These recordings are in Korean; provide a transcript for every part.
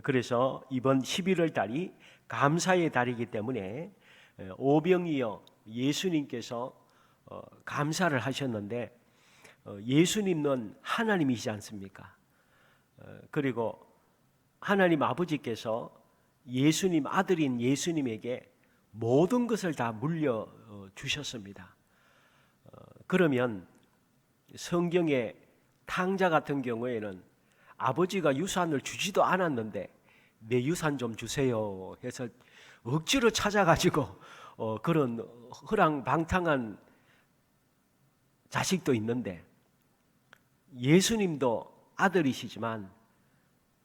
그래서 이번 11월 달이 감사의 달이기 때문에 오병이어 예수님께서 감사를 하셨는데, 예수님은 하나님이시지 않습니까? 그리고 하나님 아버지께서 예수님 아들인 예수님에게 모든 것을 다 물려주셨습니다. 그러면 성경의 탕자 같은 경우에는 아버지가 유산을 주지도 않았는데 내 유산 좀 주세요 해서 억지로 찾아가지고 그런 허랑방탕한 자식도 있는데, 예수님도 아들이시지만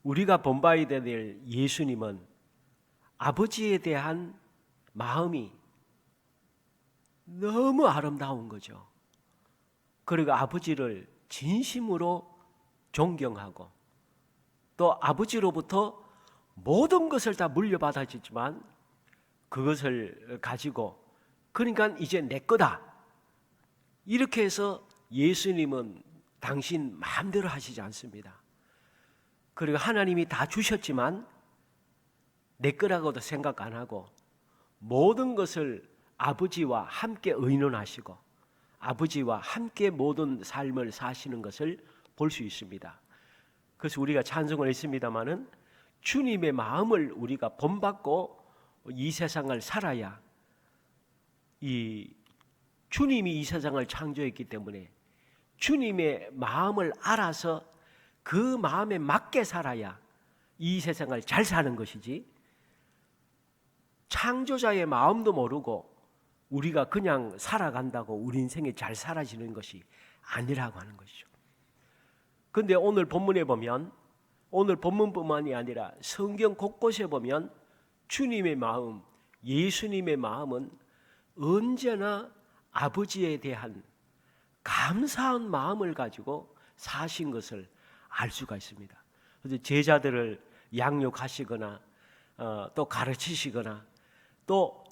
우리가 본받아야 될 예수님은 아버지에 대한 마음이 너무 아름다운 거죠. 그리고 아버지를 진심으로 존경하고 또 아버지로부터 모든 것을 다 물려받았지만 그것을 가지고 그러니까 이제 내 거다 이렇게 해서 예수님은 당신 마음대로 하시지 않습니다. 그리고 하나님이 다 주셨지만 내 거라고도 생각 안 하고 모든 것을 아버지와 함께 의논하시고 아버지와 함께 모든 삶을 사시는 것을 볼 수 있습니다. 그래서 우리가 찬송을 했습니다마는 주님의 마음을 우리가 본받고 이 세상을 살아야, 이 주님이 이 세상을 창조했기 때문에 주님의 마음을 알아서 그 마음에 맞게 살아야 이 세상을 잘 사는 것이지, 창조자의 마음도 모르고 우리가 그냥 살아간다고 우리 인생이 잘 살아지는 것이 아니라고 하는 것이죠. 그런데 오늘 본문에 보면, 오늘 본문뿐만이 아니라 성경 곳곳에 보면 주님의 마음, 예수님의 마음은 언제나 아버지에 대한 감사한 마음을 가지고 사신 것을 알 수가 있습니다. 그래서 제자들을 양육하시거나 또 가르치시거나 또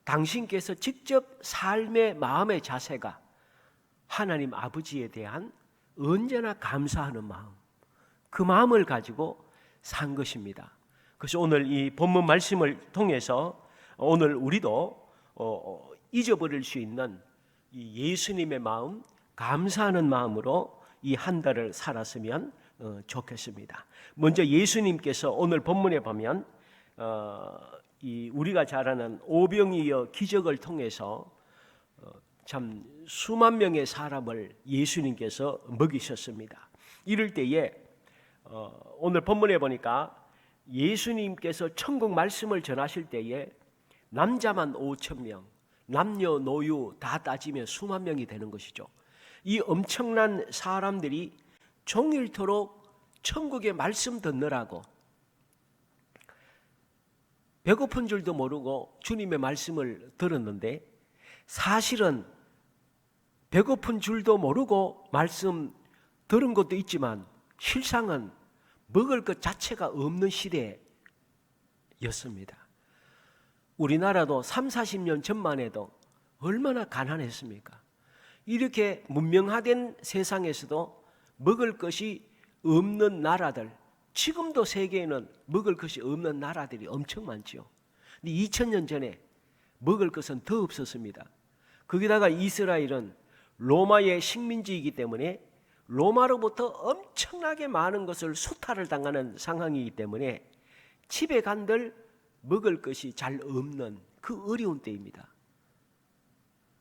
당신께서 직접 삶의 마음의 자세가 하나님 아버지에 대한 언제나 감사하는 마음, 그 마음을 가지고 산 것입니다. 그래서 오늘 이 본문 말씀을 통해서 오늘 우리도 잊어버릴 수 있는 이 예수님의 마음, 감사하는 마음으로 이 한 달을 살았으면 좋겠습니다. 먼저 예수님께서 오늘 본문에 보면 이 우리가 잘 아는 오병이어 기적을 통해서 참 수만 명의 사람을 예수님께서 먹이셨습니다. 이럴 때에 오늘 본문에 보니까 예수님께서 천국 말씀을 전하실 때에 남자만 5,000명, 남녀노유 다 따지면 수만 명이 되는 것이죠. 이 엄청난 사람들이 종일토록 천국의 말씀 듣느라고 배고픈 줄도 모르고 주님의 말씀을 들었는데, 사실은 배고픈 줄도 모르고 말씀 들은 것도 있지만 실상은 먹을 것 자체가 없는 시대였습니다. 우리나라도 30-40년 전만 해도 얼마나 가난했습니까? 이렇게 문명화된 세상에서도 먹을 것이 없는 나라들, 지금도 세계에는 먹을 것이 없는 나라들이 엄청 많죠. 근데 2000년 전에 먹을 것은 더 없었습니다. 거기다가 이스라엘은 로마의 식민지이기 때문에 로마로부터 엄청나게 많은 것을 수탈을 당하는 상황이기 때문에 집에 간들 먹을 것이 잘 없는 그 어려운 때입니다.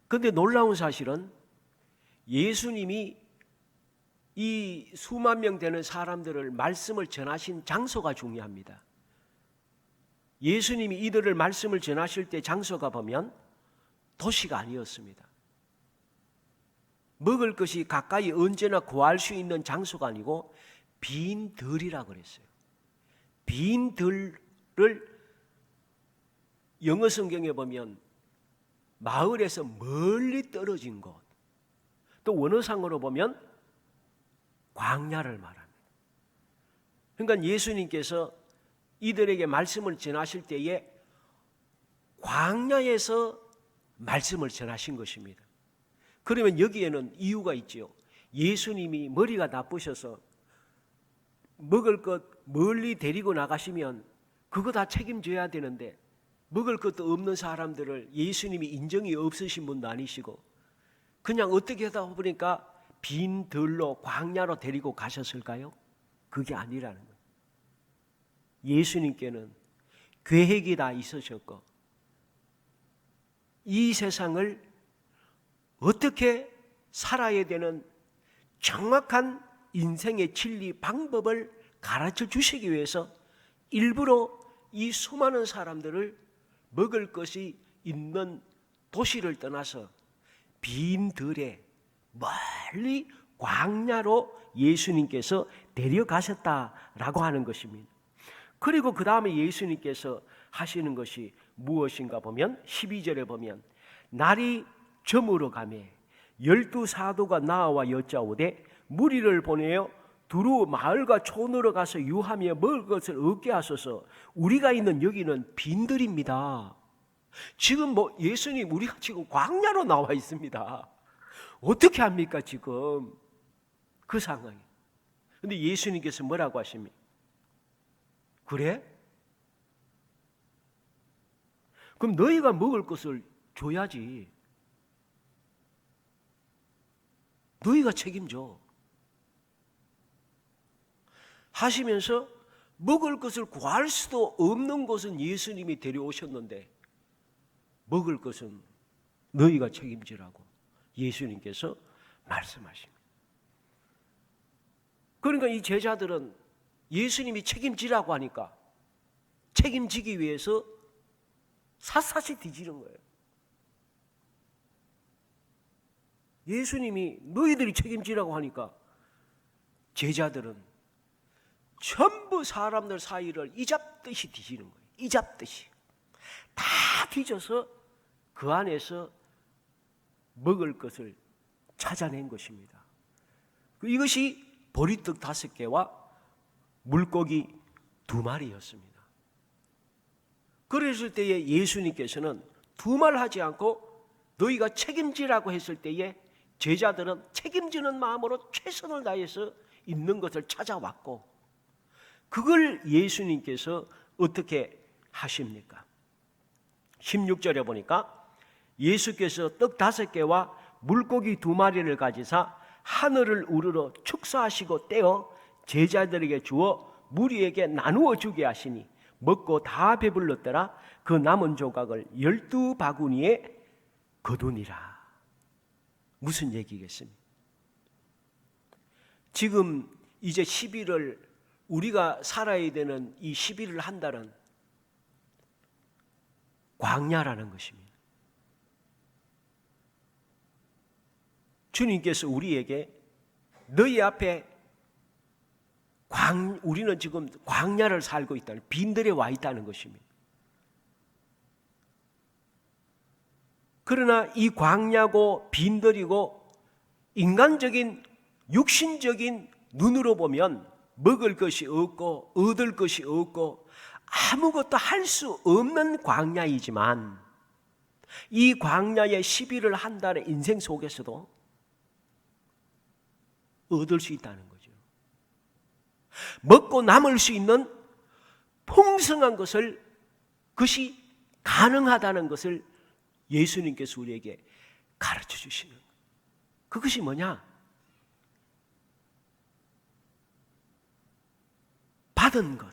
그런데 놀라운 사실은 예수님이 이 수만 명 되는 사람들을 말씀을 전하신 장소가 중요합니다. 예수님이 이들을 말씀을 전하실 때 장소가 보면 도시가 아니었습니다. 먹을 것이 가까이 언제나 구할 수 있는 장소가 아니고 빈 들이라고 그랬어요. 빈 들을 영어 성경에 보면 마을에서 멀리 떨어진 곳, 또 원어상으로 보면 광야를 말합니다. 그러니까 예수님께서 이들에게 말씀을 전하실 때에 광야에서 말씀을 전하신 것입니다. 그러면 여기에는 이유가 있지요. 예수님이 머리가 나쁘셔서 먹을 것 멀리 데리고 나가시면 그거 다 책임져야 되는데 먹을 것도 없는 사람들을 예수님이 인정이 없으신 분도 아니시고 그냥 어떻게 하다 보니까 빈 들로 광야로 데리고 가셨을까요? 그게 아니라는 거예요. 예수님께는 계획이 다 있으셨고 이 세상을 어떻게 살아야 되는 정확한 인생의 진리 방법을 가르쳐 주시기 위해서 일부러 이 수많은 사람들을 먹을 것이 있는 도시를 떠나서 빈 들에 멀리 광야로 예수님께서 데려가셨다라고 하는 것입니다. 그리고 그 다음에 예수님께서 하시는 것이 무엇인가 보면 12절에 보면 날이 저물어 가매 12 사도가 나와 여짜오되 무리를 보내어 두루 마을과 촌으로 가서 유하며 먹을 것을 얻게 하소서. 우리가 있는 여기는 빈들입니다. 지금 예수님 우리가 지금 광야로 나와 있습니다. 어떻게 합니까 지금 그 상황이. 근데 예수님께서 뭐라고 하십니까? 그래? 그럼 너희가 먹을 것을 줘야지. 너희가 책임져 하시면서 먹을 것을 구할 수도 없는 곳은 예수님이 데려오셨는데 먹을 것은 너희가 책임지라고 예수님께서 말씀하십니다. 그러니까 이 제자들은 예수님이 책임지라고 하니까 책임지기 위해서 샅샅이 뒤지는 거예요. 예수님이 너희들이 책임지라고 하니까 제자들은 전부 사람들 사이를 이잡듯이 뒤지는 거예요. 이잡듯이 다 뒤져서 그 안에서 먹을 것을 찾아낸 것입니다. 이것이 보리떡 5개와 물고기 2마리였습니다. 그랬을 때에 예수님께서는 두말하지 않고 너희가 책임지라고 했을 때에 제자들은 책임지는 마음으로 최선을 다해서 있는 것을 찾아왔고 그걸 예수님께서 어떻게 하십니까? 16절에 보니까 예수께서 떡 5개와 물고기 2마리를 가지사 하늘을 우러러 축사하시고 떼어 제자들에게 주어 무리에게 나누어 주게 하시니 먹고 다 배불렀더라. 그 남은 조각을 12바구니에 거두니라. 무슨 얘기겠습니까? 지금 이제 10일을 우리가 살아야 되는 이 10일을 한 달은 광야라는 것입니다. 주님께서 우리에게 너희 앞에 우리는 지금 광야를 살고 있다는 빈들에 와 있다는 것입니다. 그러나 이 광야고 빈들이고 인간적인 육신적인 눈으로 보면 먹을 것이 없고 얻을 것이 없고 아무것도 할 수 없는 광야이지만 이 광야의 10일을 한 달의 인생 속에서도 얻을 수 있다는 거죠. 먹고 남을 수 있는 풍성한 것을 그것이 가능하다는 것을 예수님께서 우리에게 가르쳐 주시는 거예요. 그것이 뭐냐? 받은 것.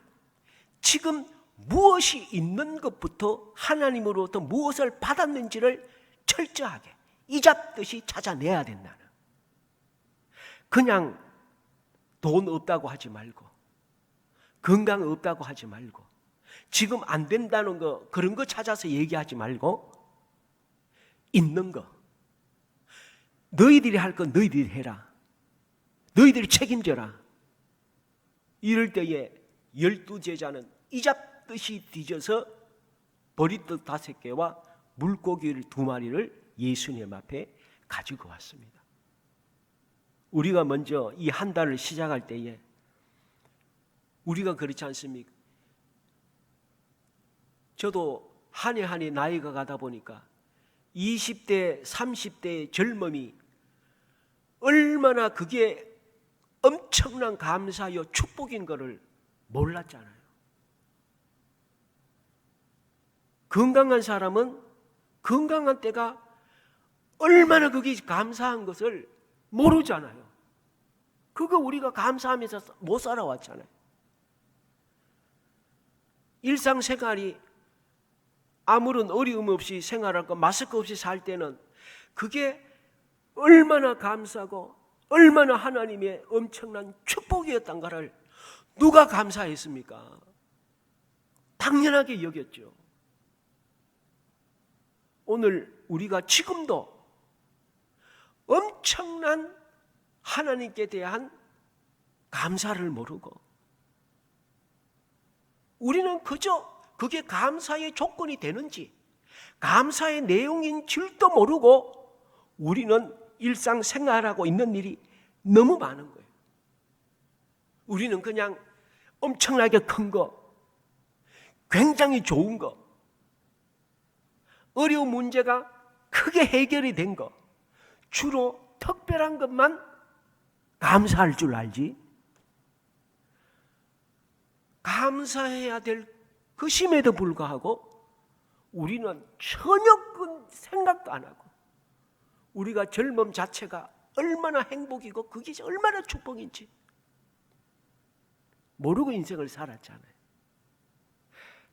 지금 무엇이 있는 것부터 하나님으로부터 무엇을 받았는지를 철저하게 이잡듯이 찾아내야 된다는. 그냥 돈 없다고 하지 말고 건강 없다고 하지 말고 지금 안 된다는 거 그런 거 찾아서 얘기하지 말고 있는 거 너희들이 할 건 너희들이 해라. 너희들이 책임져라. 이럴 때에 12제자는 이잡듯이 뒤져서 보리떡 5개와 물고기를 2마리를 예수님 앞에 가지고 왔습니다. 우리가 먼저 이 한 달을 시작할 때에 우리가 그렇지 않습니까? 저도 한 해 한 해 나이가 가다 보니까 20대, 30대의 젊음이 얼마나 그게 엄청난 감사요 축복인 것을 몰랐잖아요. 건강한 사람은 건강한 때가 얼마나 그게 감사한 것을 모르잖아요. 그거 우리가 감사하면서 못 살아왔잖아요. 일상생활이 아무런 어려움 없이 생활하고 마스크 없이 살 때는 그게 얼마나 감사하고 얼마나 하나님의 엄청난 축복이었던가를 누가 감사했습니까? 당연하게 여겼죠. 오늘 우리가 지금도 엄청난 하나님께 대한 감사를 모르고 우리는 그저 그게 감사의 조건이 되는지 감사의 내용인 줄도 모르고 우리는 일상생활하고 있는 일이 너무 많은 거예요. 우리는 그냥 엄청나게 큰 거, 굉장히 좋은 거, 어려운 문제가 크게 해결이 된 거, 주로 특별한 것만 감사할 줄 알지, 감사해야 될 것임에도 불구하고 우리는 전혀 그 생각도 안 하고 우리가 젊음 자체가 얼마나 행복이고 그게 얼마나 축복인지 모르고 인생을 살았잖아요.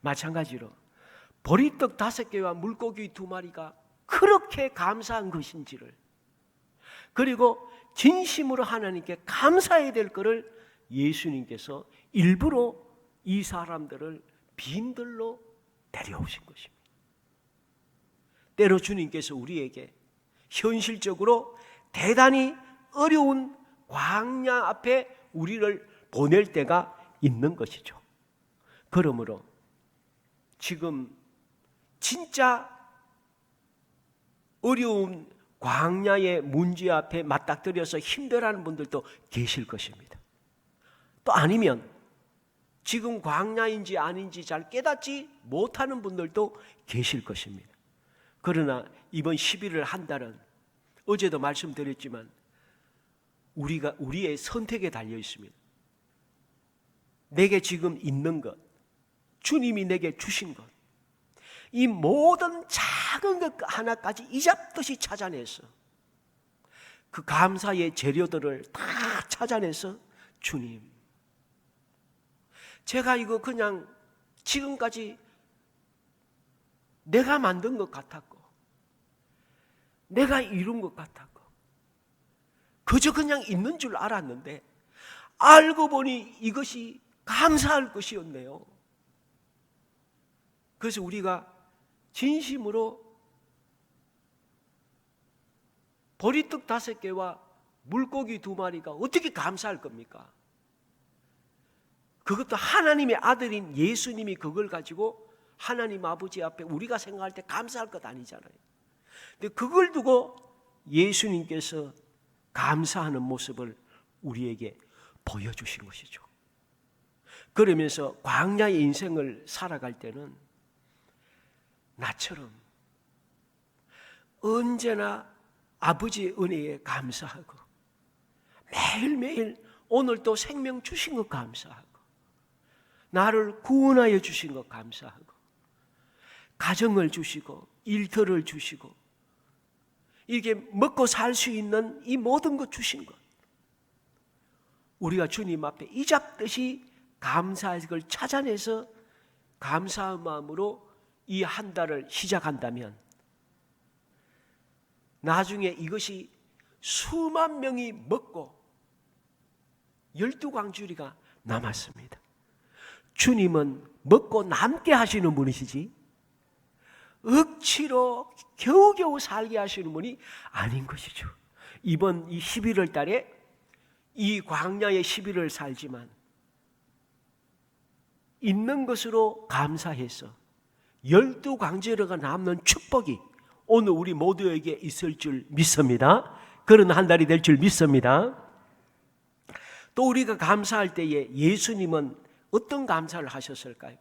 마찬가지로 보리떡 5개와 물고기 2마리가 그렇게 감사한 것인지를, 그리고 진심으로 하나님께 감사해야 될 것을 예수님께서 일부러 이 사람들을 빈들로 데려오신 것입니다. 때로 주님께서 우리에게 현실적으로 대단히 어려운 광야 앞에 우리를 보낼 때가 있는 것이죠. 그러므로 지금 진짜 어려운 광야의 문제 앞에 맞닥뜨려서 힘들어하는 분들도 계실 것입니다. 또 아니면 지금 광야인지 아닌지 잘 깨닫지 못하는 분들도 계실 것입니다. 그러나 이번 11월 한 달은 어제도 말씀드렸지만 우리의 선택에 달려 있습니다. 내게 지금 있는 것, 주님이 내게 주신 것, 이 모든 작은 것 하나까지 이잡듯이 찾아내서 그 감사의 재료들을 다 찾아내서 주님, 제가 이거 그냥 지금까지 내가 만든 것 같았고 내가 이룬 것 같았고 그저 그냥 있는 줄 알았는데 알고 보니 이것이 감사할 것이었네요. 그래서 우리가 진심으로 보리떡 5개와 물고기 2마리가 어떻게 감사할 겁니까? 그것도 하나님의 아들인 예수님이 그걸 가지고 하나님 아버지 앞에 우리가 생각할 때 감사할 것 아니잖아요. 근데 그걸 두고 예수님께서 감사하는 모습을 우리에게 보여주신 것이죠. 그러면서 광야의 인생을 살아갈 때는 나처럼 언제나 아버지의 은혜에 감사하고 매일매일 오늘 또 생명 주신 것 감사하고 나를 구원하여 주신 것 감사하고 가정을 주시고 일터를 주시고 이게 먹고 살 수 있는 이 모든 것 주신 것, 우리가 주님 앞에 이잡듯이 감사의 걸 찾아내서 감사한 마음으로 이 한 달을 시작한다면 나중에 이것이 수만 명이 먹고 12광주리가 남았습니다. 주님은 먹고 남게 하시는 분이시지 억지로 겨우겨우 살게 하시는 분이 아닌 것이죠. 이번 이 11월 달에 이 광야의 11월 살지만 있는 것으로 감사해서 12광주리가 남는 축복이 오늘 우리 모두에게 있을 줄 믿습니다. 그런 한 달이 될 줄 믿습니다. 또 우리가 감사할 때에 예수님은 어떤 감사를 하셨을까요?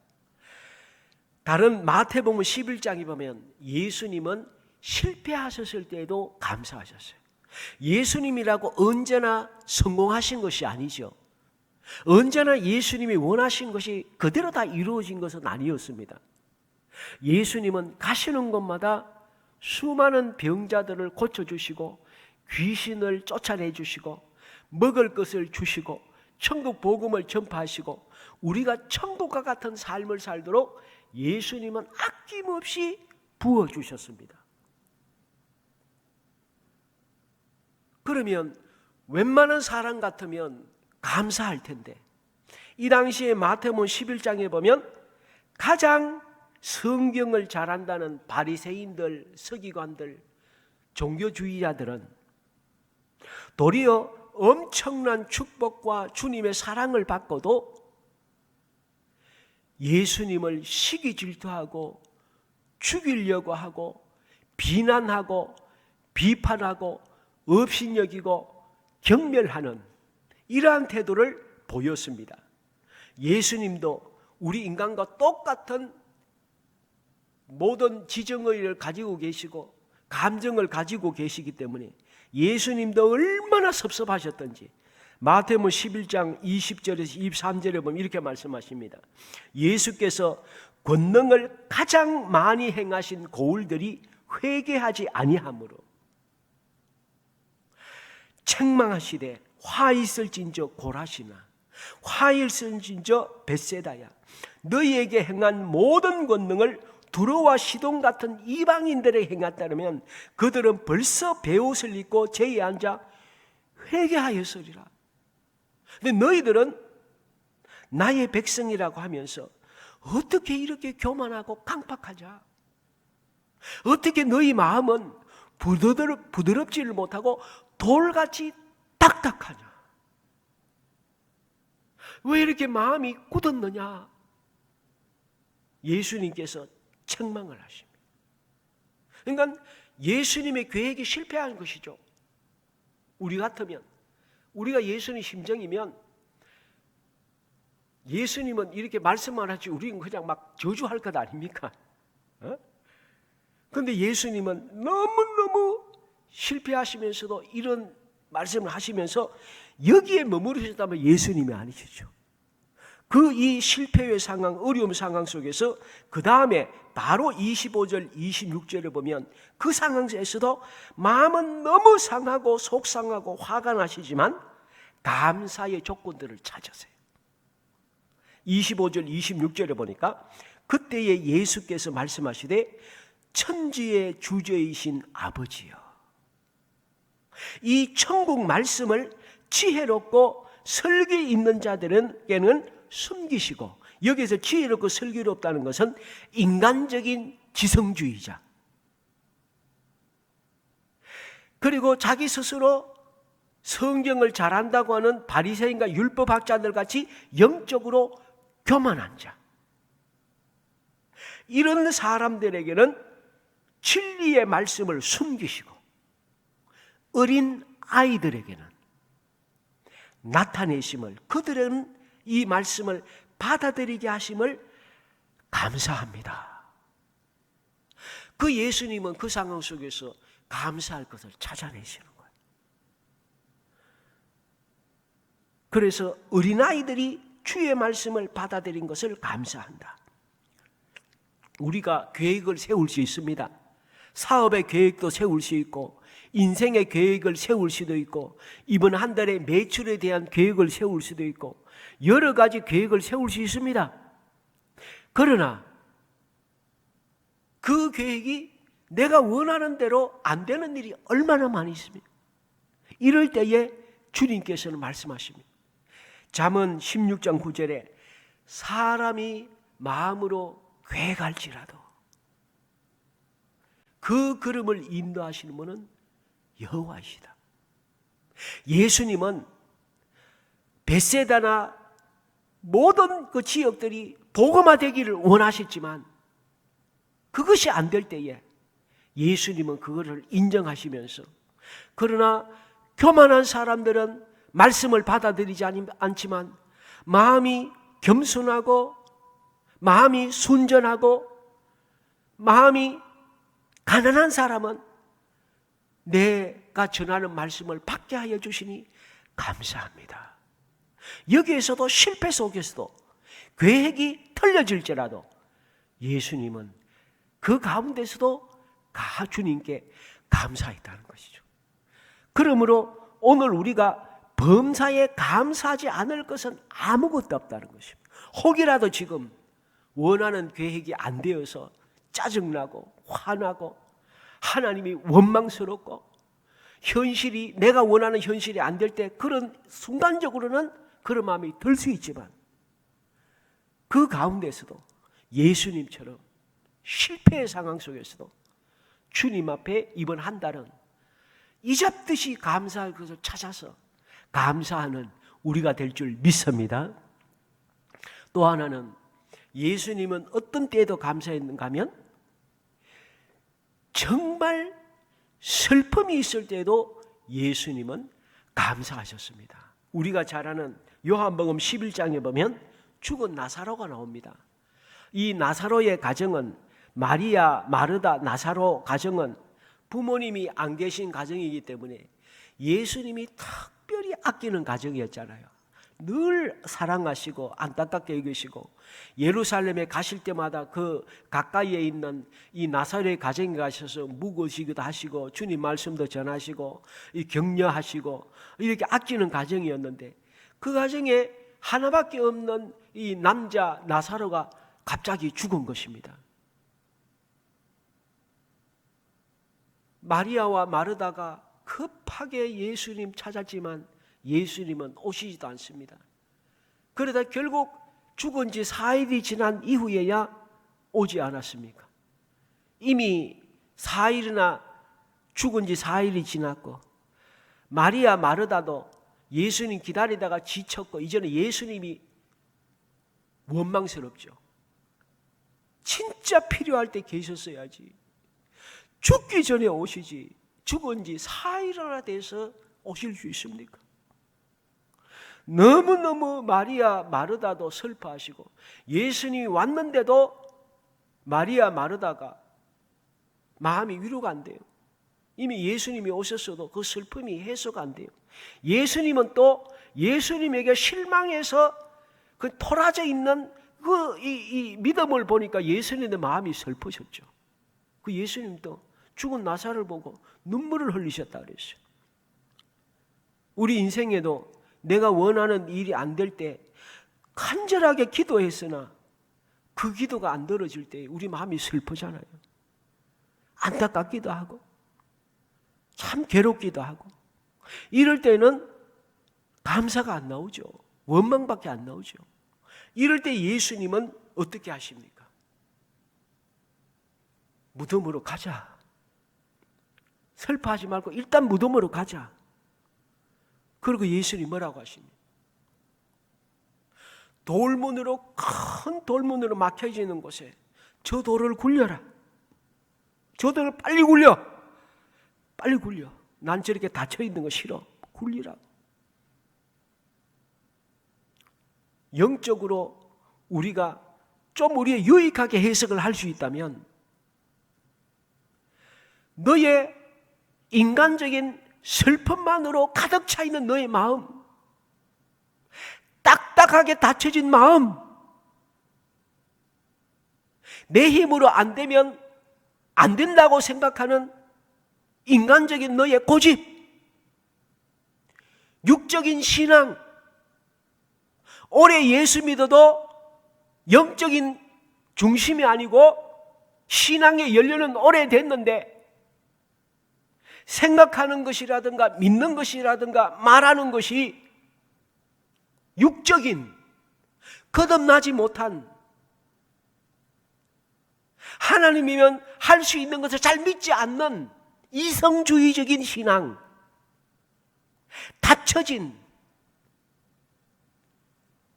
다른 마태복음 11장에 보면 예수님은 실패하셨을 때에도 감사하셨어요. 예수님이라고 언제나 성공하신 것이 아니죠. 언제나 예수님이 원하신 것이 그대로 다 이루어진 것은 아니었습니다. 예수님은 가시는 곳마다 수많은 병자들을 고쳐주시고 귀신을 쫓아내주시고 먹을 것을 주시고 천국 복음을 전파하시고 우리가 천국과 같은 삶을 살도록 예수님은 아낌없이 부어주셨습니다. 그러면 웬만한 사람 같으면 감사할 텐데 이 당시에 마태복음 11장에 보면 가장 성경을 잘한다는 바리새인들, 서기관들, 종교주의자들은 도리어 엄청난 축복과 주님의 사랑을 받고도 예수님을 시기 질투하고 죽이려고 하고 비난하고 비판하고 업신여기고 경멸하는 이러한 태도를 보였습니다. 예수님도 우리 인간과 똑같은 모든 지정의를 가지고 계시고 감정을 가지고 계시기 때문에 예수님도 얼마나 섭섭하셨던지 마태복음 11장 20절에서 23절에 보면 이렇게 말씀하십니다. 예수께서 권능을 가장 많이 행하신 고울들이 회개하지 아니하므로 책망하시되 화 있을진저 고라시나 화 있을진저 벳세다야 너희에게 행한 모든 권능을 두로와 시돈 같은 이방인들에게 행했다면 그들은 벌써 베옷을 입고 제에 앉아 회개하였으리라. 근데 너희들은 나의 백성이라고 하면서 어떻게 이렇게 교만하고 강팍하냐? 어떻게 너희 마음은 부드럽지를 못하고 돌같이 딱딱하냐? 왜 이렇게 마음이 굳었느냐? 예수님께서 책망을 하십니다. 그러니까 예수님의 계획이 실패한 것이죠. 우리 같으면, 우리가 예수님 심정이면 예수님은 이렇게 말씀만 하지 우리는 그냥 막 저주할 것 아닙니까? 그런데 예수님은 너무너무 실패하시면서도 이런 말씀을 하시면서 여기에 머무르셨다면 예수님이 아니시죠. 그 이 실패의 상황, 어려움 상황 속에서 그 다음에 바로 25절, 26절을 보면 그 상황에서도 마음은 너무 상하고 속상하고 화가 나시지만 감사의 조건들을 찾으세요. 25절, 26절에 보니까 그때에 예수께서 말씀하시되 천지의 주제이신 아버지여 이 천국 말씀을 지혜롭고 설기 있는 자들에게는 숨기시고 여기서 지혜롭고 슬기롭다는 것은 인간적인 지성주의자 그리고 자기 스스로 성경을 잘한다고 하는 바리새인과 율법학자들 같이 영적으로 교만한 자 이런 사람들에게는 진리의 말씀을 숨기시고 어린 아이들에게는 나타내심을 그들은 이 말씀을 받아들이게 하심을 감사합니다. 그 예수님은 그 상황 속에서 감사할 것을 찾아내시는 거예요. 그래서 어린아이들이 주의 말씀을 받아들인 것을 감사한다. 우리가 계획을 세울 수 있습니다. 사업의 계획도 세울 수 있고 인생의 계획을 세울 수도 있고 이번 한 달의 매출에 대한 계획을 세울 수도 있고 여러 가지 계획을 세울 수 있습니다. 그러나 그 계획이 내가 원하는 대로 안 되는 일이 얼마나 많이 있습니까? 이럴 때에 주님께서는 말씀하십니다. 잠언 16장 9절에 사람이 마음으로 계획할지라도 그 걸음을 인도하시는 분은 여호와이시다. 예수님은 벳세다나 모든 그 지역들이 복음화되기를 원하셨지만 그것이 안 될 때에 예수님은 그것을 인정하시면서 그러나 교만한 사람들은 말씀을 받아들이지 않지만 마음이 겸손하고 마음이 순전하고 마음이 가난한 사람은 내가 전하는 말씀을 받게 하여 주시니 감사합니다. 여기에서도 실패 속에서도 계획이 틀려질지라도 예수님은 그 가운데서도 주님께 감사했다는 것이죠. 그러므로 오늘 우리가 범사에 감사하지 않을 것은 아무것도 없다는 것입니다. 혹이라도 지금 원하는 계획이 안 되어서 짜증나고 화나고 하나님이 원망스럽고 현실이 내가 원하는 현실이 안 될 때 그런 순간적으로는 그런 마음이 들 수 있지만 그 가운데서도 예수님처럼 실패의 상황 속에서도 주님 앞에 이번 한 달은 이잡듯이 감사할 것을 찾아서 감사하는 우리가 될 줄 믿습니다. 또 하나는 예수님은 어떤 때에도 감사했는가 하면 정말 슬픔이 있을 때도 예수님은 감사하셨습니다. 우리가 잘 아는 요한복음 11장에 보면 죽은 나사로가 나옵니다. 이 나사로의 가정은 마리아, 마르다, 나사로 가정은 부모님이 안 계신 가정이기 때문에 예수님이 특별히 아끼는 가정이었잖아요. 늘 사랑하시고 안타깝게 여기시고 예루살렘에 가실 때마다 그 가까이에 있는 이 나사렛 가정에 가셔서 묵으시기도 하시고 주님 말씀도 전하시고 격려하시고 이렇게 아끼는 가정이었는데 그 가정에 하나밖에 없는 이 남자 나사로가 갑자기 죽은 것입니다. 마리아와 마르다가 급하게 예수님 찾았지만 예수님은 오시지도 않습니다. 그러다 결국 죽은 지 4일이 지난 이후에야 오지 않았습니까? 이미 4일이나 죽은 지 4일이 지났고 마리아 마르다도 예수님 기다리다가 지쳤고 이제는 예수님이 원망스럽죠. 진짜 필요할 때 계셨어야지. 죽기 전에 오시지. 죽은 지 4일이나 돼서 오실 수 있습니까? 너무너무 마리아 마르다도 슬퍼하시고 예수님이 왔는데도 마리아 마르다가 마음이 위로가 안 돼요. 이미 예수님이 오셨어도 그 슬픔이 해소가 안 돼요. 예수님은 또 예수님에게 실망해서 그 토라져 있는 이 믿음을 보니까 예수님의 마음이 슬프셨죠. 그 예수님도 죽은 나사로를 보고 눈물을 흘리셨다 그랬어요. 우리 인생에도 내가 원하는 일이 안 될 때 간절하게 기도했으나 그 기도가 안 들어질 때 우리 마음이 슬프잖아요. 안타깝기도 하고 참 괴롭기도 하고 이럴 때는 감사가 안 나오죠. 원망밖에 안 나오죠. 이럴 때 예수님은 어떻게 하십니까? 무덤으로 가자. 슬퍼하지 말고 일단 무덤으로 가자. 그리고 예수님이 뭐라고 하십니까? 돌문으로 큰 돌문으로 막혀지는 곳에 저 돌을 굴려라. 저 돌을 빨리 굴려. 빨리 굴려. 난 저렇게 닫혀 있는 거 싫어. 굴리라. 영적으로 우리가 좀 우리의 유익하게 해석을 할 수 있다면 너의 인간적인 슬픔만으로 가득 차 있는 너의 마음, 딱딱하게 닫혀진 마음, 내 힘으로 안 되면 안 된다고 생각하는 인간적인 너의 고집, 육적인 신앙, 오래 예수 믿어도 영적인 중심이 아니고 신앙의 연료는 오래됐는데 생각하는 것이라든가 믿는 것이라든가 말하는 것이 육적인 거듭나지 못한 하나님이면 할 수 있는 것을 잘 믿지 않는 이성주의적인 신앙, 닫혀진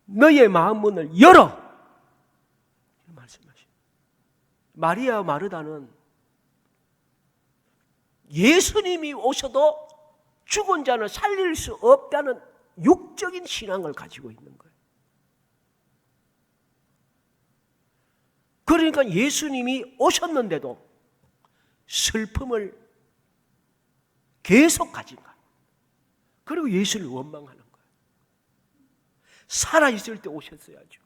너의 마음 문을 열어 말씀하십니다. 마리아 마르다는 예수님이 오셔도 죽은 자는 살릴 수 없다는 육적인 신앙을 가지고 있는 거예요. 그러니까 예수님이 오셨는데도 슬픔을 계속 가진 거예요. 그리고 예수를 원망하는 거예요. 살아있을 때 오셨어야죠.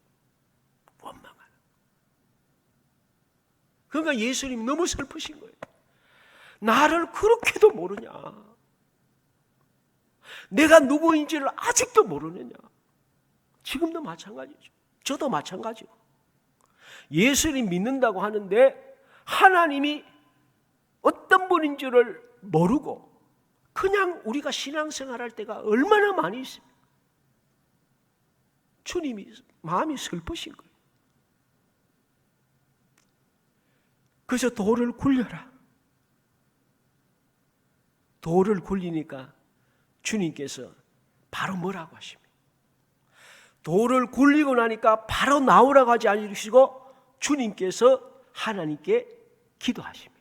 원망하는. 그러니까 예수님 너무 슬프신 거예요. 나를 그렇게도 모르냐? 내가 누구인지를 아직도 모르느냐? 지금도 마찬가지죠. 저도 마찬가지고. 예수님 믿는다고 하는데 하나님이 어떤 분인 줄을 모르고 그냥 우리가 신앙생활할 때가 얼마나 많이 있습니까? 주님이 마음이 슬프신 거예요. 그래서 돌을 굴려라. 돌을 굴리니까 주님께서 바로 뭐라고 하십니까? 돌을 굴리고 나니까 바로 나오라고 하지 않으시고 주님께서 하나님께 기도하십니다.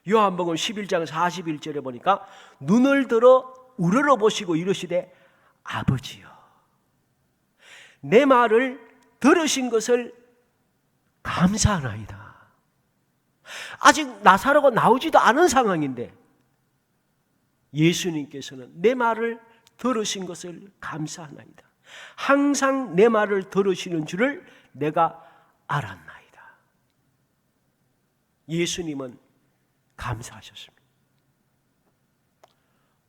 요한복음 11장 41절에 보니까 눈을 들어 우러러보시고 이르시되 아버지여 내 말을 들으신 것을 감사하나이다. 아직 나사로가 나오지도 않은 상황인데 예수님께서는 내 말을 들으신 것을 감사하나이다. 항상 내 말을 들으시는 줄을 내가 알았나이다. 예수님은 감사하셨습니다.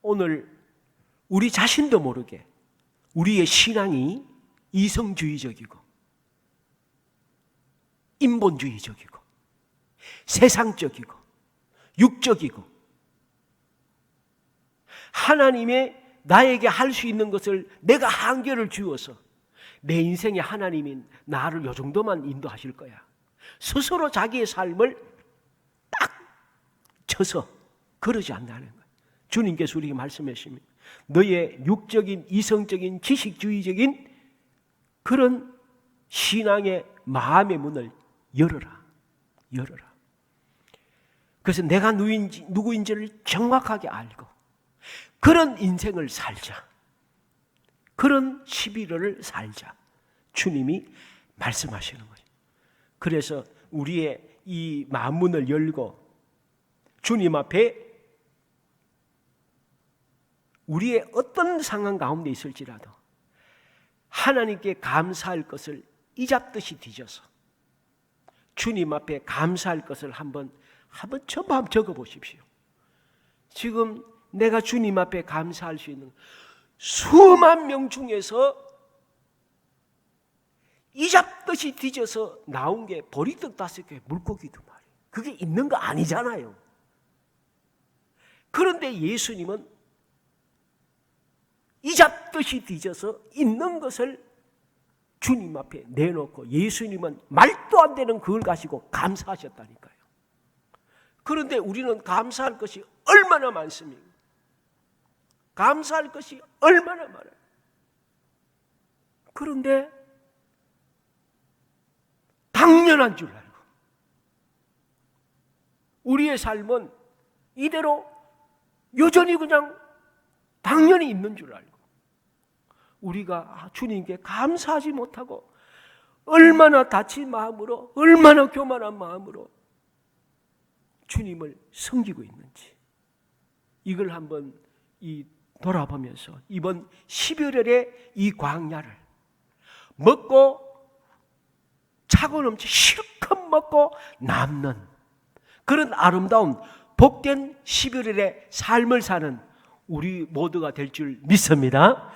오늘 우리 자신도 모르게 우리의 신앙이 이성주의적이고 인본주의적이고 세상적이고 육적이고 하나님의 나에게 할 수 있는 것을 내가 한계를 주어서 내 인생에 하나님이 나를 요 정도만 인도하실 거야. 스스로 자기의 삶을 딱 쳐서 그러지 않는다는 거예요. 주님께서 우리에게 말씀하십니다. 너의 육적인 이성적인 지식주의적인 그런 신앙의 마음의 문을 열어라. 열어라. 그래서 내가 누구인지를 정확하게 알고 그런 인생을 살자. 그런 11월을 살자. 주님이 말씀하시는 거예요. 그래서 우리의 이 마음문을 열고 주님 앞에 우리의 어떤 상황 가운데 있을지라도 하나님께 감사할 것을 이잡듯이 뒤져서 주님 앞에 감사할 것을 한번 전부 한번 적어보십시오. 지금 내가 주님 앞에 감사할 수 있는 수만 명 중에서 이잡듯이 뒤져서 나온 게 보리떡 5개 물고기도 말이에요. 그게 있는 거 아니잖아요. 그런데 예수님은 이잡듯이 뒤져서 있는 것을 주님 앞에 내놓고 예수님은 말도 안 되는 그걸 가지고 감사하셨다니까요. 그런데 우리는 감사할 것이 얼마나 많습니까? 감사할 것이 얼마나 많아요. 그런데 당연한 줄 알고 우리의 삶은 이대로 여전히 그냥 당연히 있는 줄 알고 우리가 주님께 감사하지 못하고 얼마나 다친 마음으로 얼마나 교만한 마음으로 주님을 섬기고 있는지 이걸 한번 돌아보면서 이번 11월의 이 광야를 먹고 차고 넘치 실컷 먹고 남는 그런 아름다운 복된 11월의 삶을 사는 우리 모두가 될 줄 믿습니다.